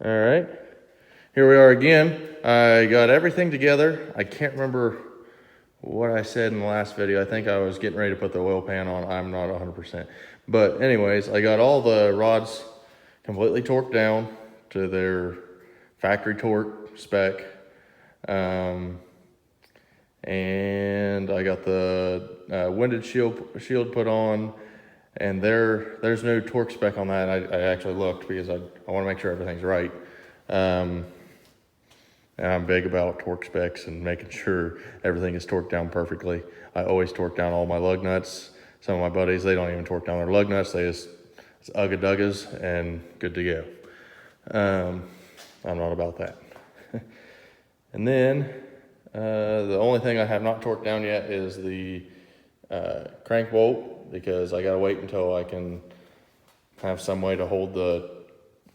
All right, here we are again. I got everything together. I can't remember what I said in the last video. I think I was getting ready to put the oil pan on. I'm not 100%. But anyways, I got all the rods completely torqued down to their factory torque spec. And I got the windage shield put on. And there's no torque spec on that. I actually looked because I want to make sure everything's right. And I'm big about torque specs and making sure everything is torqued down perfectly. I always torque down all my lug nuts. Some of my buddies, they don't even torque down their lug nuts. They just ugga-duggas and good to go. I'm not about that. And then the only thing I have not torqued down yet is the crank bolt, because I gotta wait until I can have some way to hold the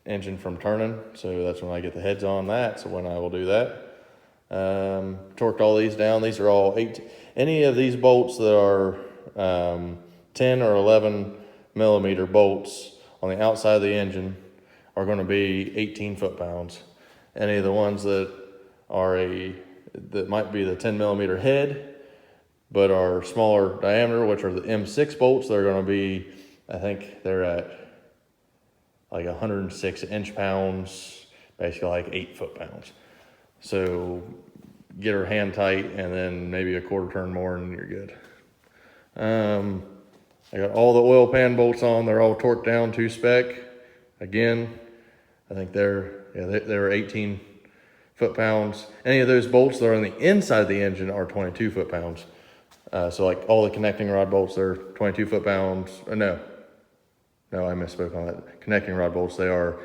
engine from turning. So that's when I get the heads on that. So when I will do that. Torqued all these down. These are all any of these bolts that are 10 or 11 millimeter bolts on the outside of the engine are going to be 18 foot-pounds. Any of the ones that might be the 10 millimeter head but are smaller diameter, which are the M6 bolts, they're going to be, I think they're at like 106 inch-pounds, basically like 8 foot-pounds. So get her hand tight and then maybe a quarter turn more and you're good. I got all the oil pan bolts on. They're all torqued down to spec. Again, I think they're 18 foot-pounds. Any of those bolts that are on the inside of the engine are 22 foot-pounds. So like all the connecting rod bolts, they're 22 foot-pounds. No, I misspoke on that. Connecting rod bolts, they are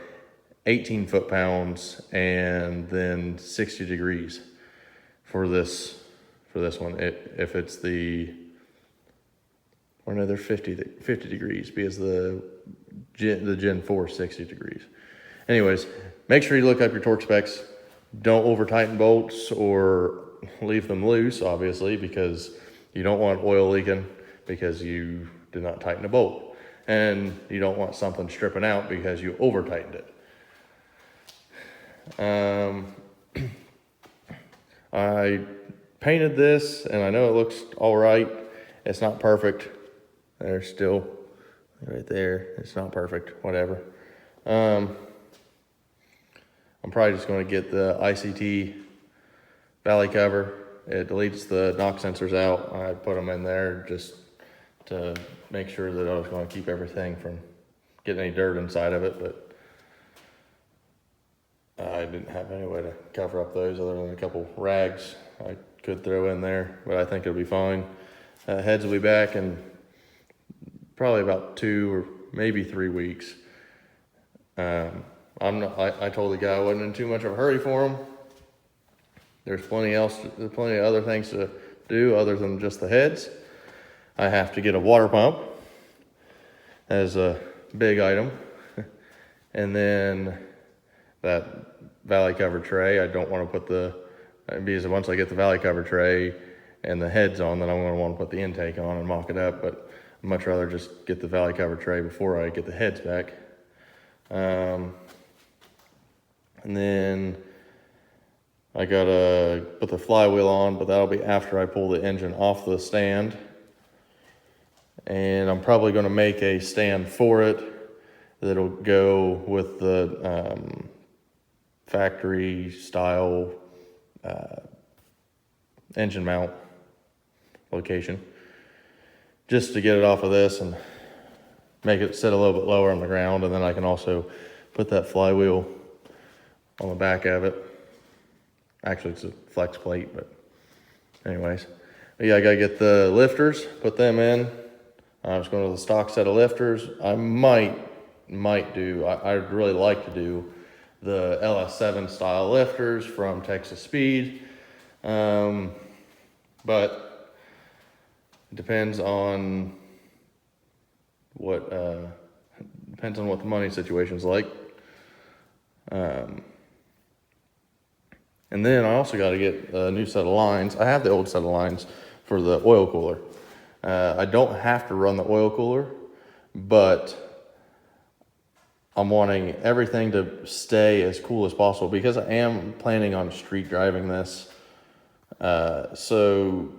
18 foot-pounds and then 60 degrees for this one. If it's they're 50 degrees because the Gen 4 is 60 degrees. Anyways, make sure you look up your torque specs. Don't over tighten bolts or leave them loose, obviously, because you don't want oil leaking because you did not tighten a bolt. And you don't want something stripping out because you over tightened it. I painted this and I know it looks all right. It's not perfect. There's still right there. It's not perfect, whatever. I'm probably just going to get the ICT valley cover. It deletes the knock sensors out. I put them in there just to make sure that I was going to keep everything from getting any dirt inside of it, but I didn't have any way to cover up those other than a couple rags I could throw in there, but I think it'll be fine. Heads will be back in probably about 2 or maybe 3 weeks. I told the guy I wasn't in too much of a hurry for him. There's plenty of other things to do other than just the heads. I have to get a water pump as a big item. And then that valley cover tray, I don't want to put because once I get the valley cover tray and the heads on, then I'm going to want to put the intake on and mock it up. But I'd much rather just get the valley cover tray before I get the heads back. And then I gotta put the flywheel on, but that'll be after I pull the engine off the stand. And I'm probably gonna make a stand for it that'll go with the factory style engine mount location, just to get it off of this and make it sit a little bit lower on the ground. And then I can also put that flywheel on the back of it. Actually, it's a flex plate, but anyways. But yeah, I gotta get the lifters, put them in. I'm just going to the stock set of lifters. I might do, I'd really like to do the LS7 style lifters from Texas Speed. But it depends on what the money situation's like. And then I also got to get a new set of lines. I have the old set of lines for the oil cooler. I don't have to run the oil cooler, but I'm wanting everything to stay as cool as possible because I am planning on street driving this. So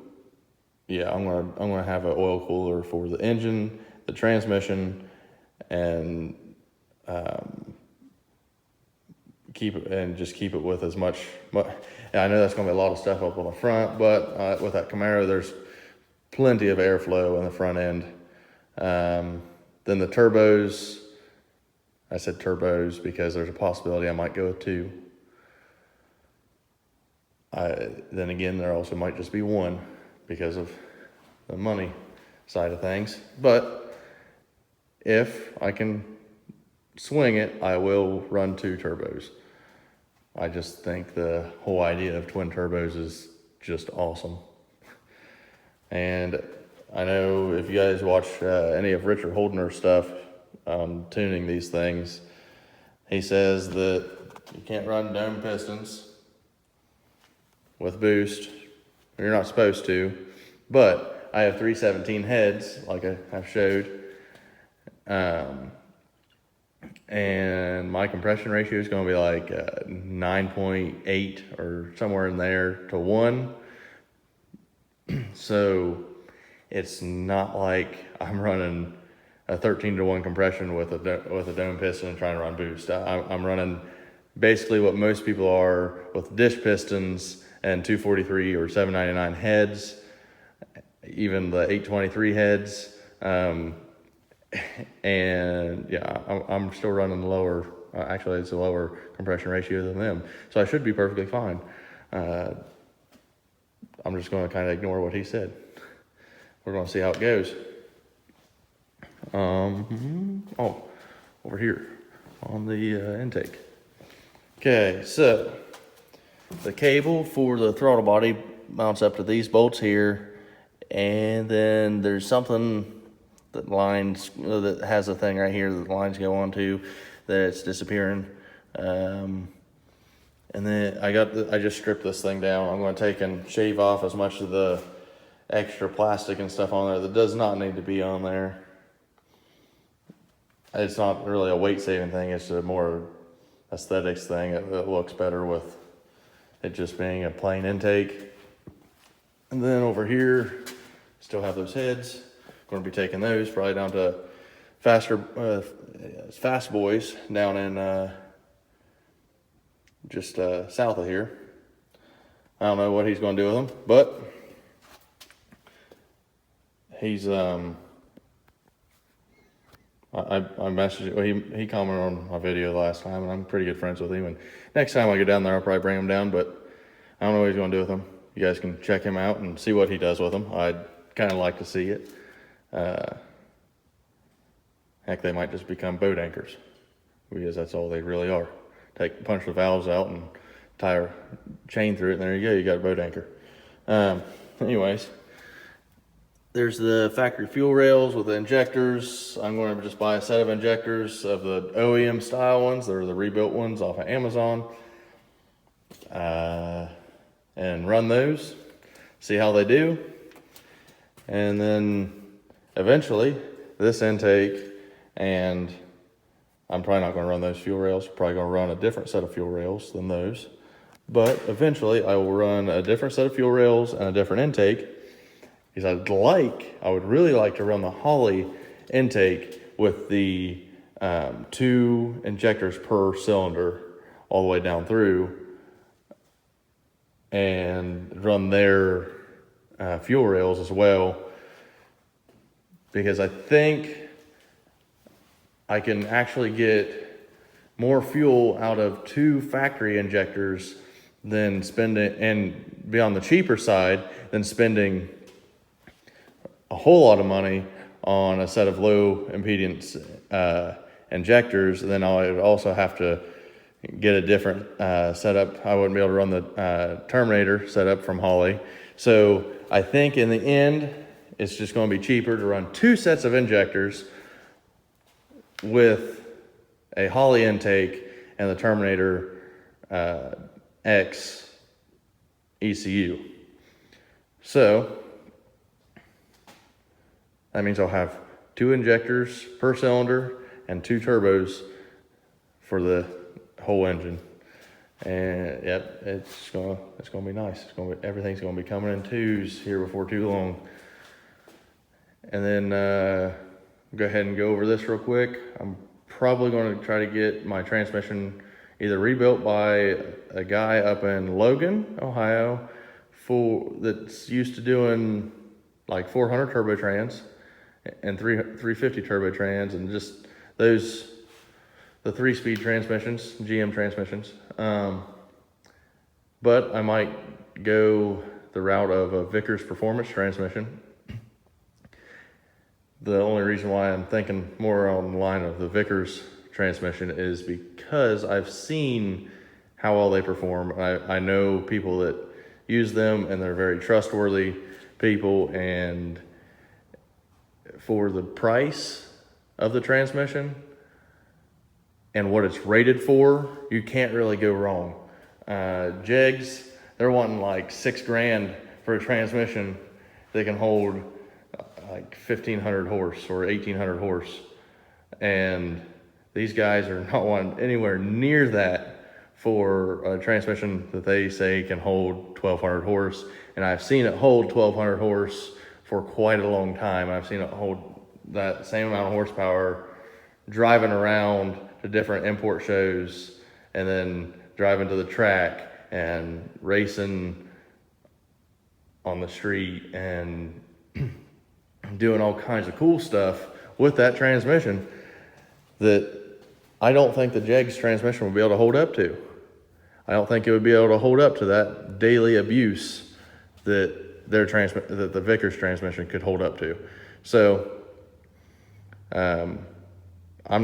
yeah, I'm gonna have an oil cooler for the engine, the transmission, and keep it with as much. I know that's gonna be a lot of stuff up on the front, but with that Camaro, there's plenty of airflow in the front end. Then the turbos. I said turbos because there's a possibility I might go with 2. Then again, there also might just be 1 because of the money side of things. But if I can swing it, I will run 2 turbos. I just think the whole idea of twin turbos is just awesome. And I know if you guys watch any of Richard Holdner's stuff, tuning these things, he says that you can't run dome pistons with boost. You're not supposed to, but I have 317 heads, like I've showed, and my compression ratio is going to be like 9.8 or somewhere in there to 1. So it's not like I'm running a 13-to-1 compression with a dome piston and trying to run boost. I'm running basically what most people are with dish pistons and 243 or 799 heads, even the 823 heads. And yeah, I'm still running lower. Actually, it's a lower compression ratio than them, so I should be perfectly fine. I'm just going to kind of ignore what he said. We're going to see how it goes. Oh, over here on the intake. Okay, so the cable for the throttle body mounts up to these bolts here, and then there's something that lines that has a thing right here that the lines go onto that it's disappearing. And then I just stripped this thing down. I'm going to take and shave off as much of the extra plastic and stuff on there that does not need to be on there. It's not really a weight saving thing, it's a more aesthetics thing. It looks better with it just being a plain intake. And then over here, still have those heads. Going to be taking those probably down to Fast Boys down in just south of here. I don't know what he's going to do with them, but he's I messaged, well, he commented on my video last time, and I'm pretty good friends with him. And next time I go down there, I'll probably bring him down, but I don't know what he's going to do with them. You guys can check him out and see what he does with them. I'd kind of like to see it. Heck, they might just become boat anchors, because that's all they really are. Punch the valves out and tie a chain through it, and there you go, you got a boat anchor. Anyways, there's the factory fuel rails with the injectors. I'm going to just buy a set of injectors of the OEM style ones. They're the rebuilt ones off of Amazon. And run those, see how they do. And then eventually this intake, and I'm probably not going to run those fuel rails. Probably going to run a different set of fuel rails than those. But eventually I will run a different set of fuel rails and a different intake, because I would really like to run the Holley intake with the 2 injectors per cylinder all the way down through, and run their fuel rails as well, because I think I can actually get more fuel out of 2 factory injectors than spending, and be on the cheaper side than spending a whole lot of money on a set of low impedance injectors. Then I would also have to get a different setup. I wouldn't be able to run the Terminator setup from Holley. So I think in the end, it's just going to be cheaper to run 2 sets of injectors with a Holley intake and the Terminator X ECU. So that means I'll have 2 injectors per cylinder and 2 turbos for the whole engine. And yep, it's gonna be nice. Everything's gonna be coming in twos here before too long. And then go ahead and go over this real quick. I'm probably going to try to get my transmission either rebuilt by a guy up in Logan, Ohio, that's used to doing like 400 turbo trans and 350 turbo trans, and just the 3-speed transmissions, GM transmissions. But I might go the route of a Vickers Performance transmission. The only reason why I'm thinking more on the line of the Vickers transmission is because I've seen how well they perform. I know people that use them, and they're very trustworthy people, and for the price of the transmission and what it's rated for, you can't really go wrong. Jegs, they're wanting like $6,000 for a transmission that can hold like 1,500 horse or 1,800 horse. And these guys are not wanting anywhere near that for a transmission that they say can hold 1,200 horse. And I've seen it hold 1,200 horse for quite a long time. I've seen it hold that same amount of horsepower driving around to different import shows, and then driving to the track and racing on the street and doing all kinds of cool stuff with that transmission that I don't think the Jegs transmission will be able to hold up to. I don't think it would be able to hold up to that daily abuse that that the Vickers transmission could hold up to. So I'm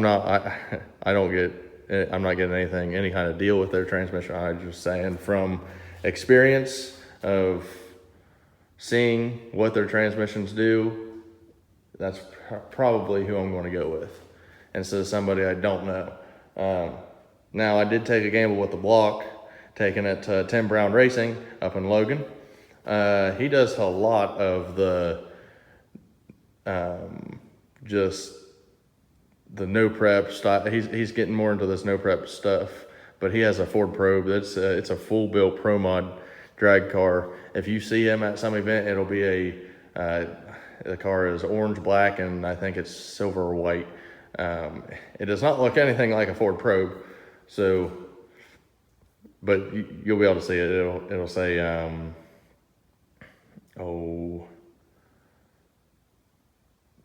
not getting any kind of deal with their transmission. I'm just saying from experience of seeing what their transmissions do, that's probably who I'm going to go with instead of somebody I don't know. Now, I did take a gamble with the block, taking it to Tim Brown Racing up in Logan. He does a lot of the just the no prep stuff. He's getting more into this no prep stuff, but he has a Ford Probe. It's a full built Pro Mod drag car. If you see him at some event, it'll be the car is orange, black, and I think it's silver or white. It does not look anything like a Ford Probe, so, but you'll be able to see it. It'll say,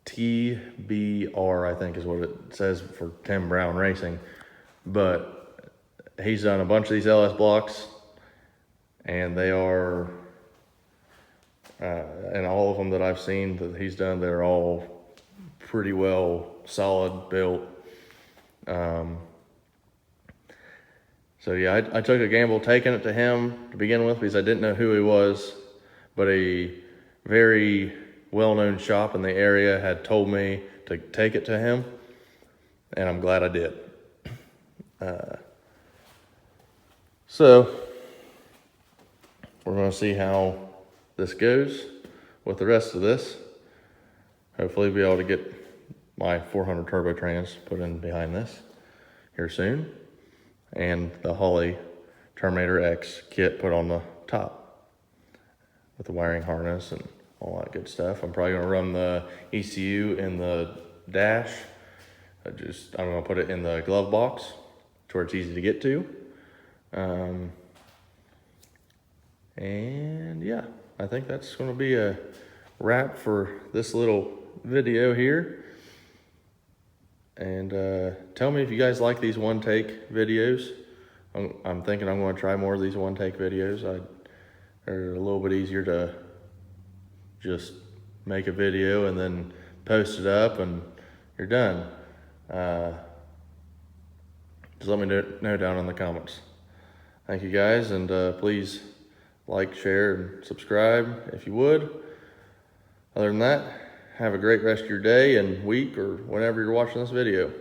TBR, I think is what it says for Tim Brown Racing. But he's done a bunch of these LS blocks, and they are, and all of them that I've seen that he's done, they're all pretty well solid built. So yeah, I took a gamble taking it to him to begin with because I didn't know who he was, but a very well-known shop in the area had told me to take it to him, and I'm glad I did. So we're going to see how this goes with the rest of this. Hopefully be able to get my 400 turbo trans put in behind this here soon, and the Holley Terminator X kit put on the top with the wiring harness and all that good stuff. I'm probably going to run the ECU in the dash. I'm going to put it in the glove box to where it's easy to get to. And yeah, I think that's going to be a wrap for this little video here. And tell me if you guys like these one-take videos. I'm thinking I'm going to try more of these one-take videos. They're a little bit easier to just make a video and then post it up and you're done. Just let me know down in the comments. Thank you guys, and please like, share, and subscribe if you would. Other than that, have a great rest of your day and week or whenever you're watching this video.